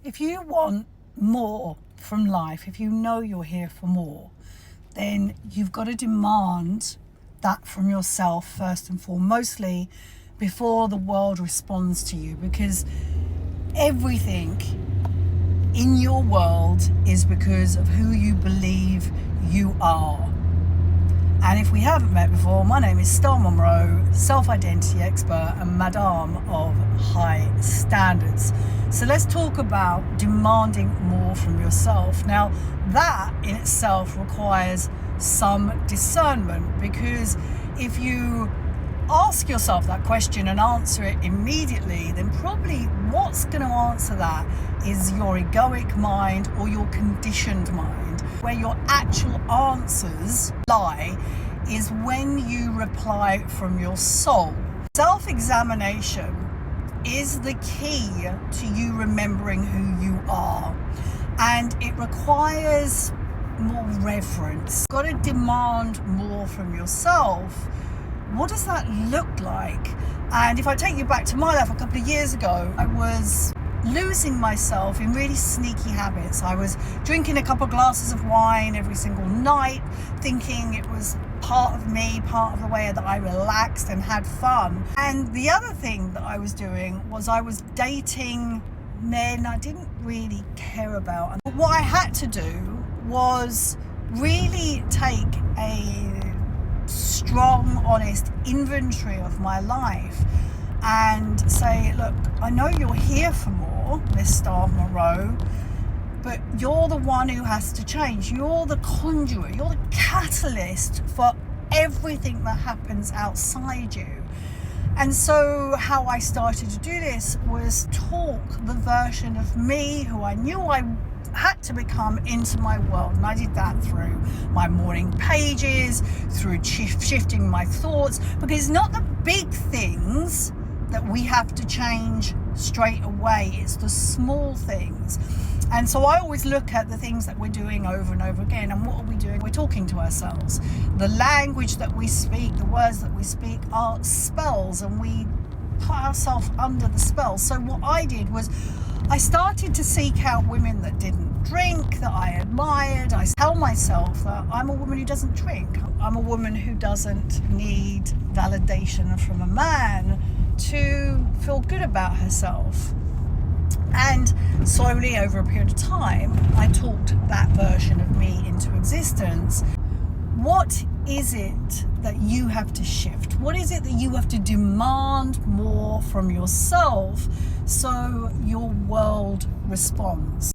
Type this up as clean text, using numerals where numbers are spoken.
If you want more from life, if you know you're here for more, then you've got to demand that from yourself first and foremostly before the world responds to you, because everything in your world is because of who you believe you are. And if we haven't met before, my name is Star Monroe, self-identity expert and Madame of High Standards. So let's talk about demanding more from yourself. Now, that in itself requires some discernment, because if you ask yourself that question and answer it immediately, then probably what's going to answer that is your egoic mind or your conditioned mind. Where your actual answers lie is when you reply from your soul. Self-examination is the key to you remembering who you are, and it requires more reverence. You've got to demand more from yourself. What does that look like? And if I take you back to my life a couple of years ago, I was losing myself in really sneaky habits. I was drinking a couple of glasses of wine every single night, thinking it was part of me, part of the way that I relaxed and had fun. And the other thing that I was doing was I was dating men I didn't really care about. And what I had to do was really take a strong, honest inventory of my life and say, look, I know you're here for more, Miss Star Monroe, but you're the one who has to change. You're the conduit, you're the catalyst for everything that happens outside you. And so how I started to do this was talk the version of me who I knew I had to become into my world. And I did that through my morning pages, through shifting my thoughts, because it's not the big things that we have to change straight away, it's the small things. And so I always look at the things that we're doing over and over again. And what are we doing? We're talking to ourselves. The language that we speak, the words that we speak are spells, and we put ourselves under the spell. So what I did was I started to seek out women that didn't drink, that I admired. I tell myself that I'm a woman who doesn't drink. I'm a woman who doesn't need validation from a man to feel good about herself. And slowly, over a period of time, I talked that version of me into existence. What is it that you have to shift? What is it that you have to demand more from yourself so your world responds?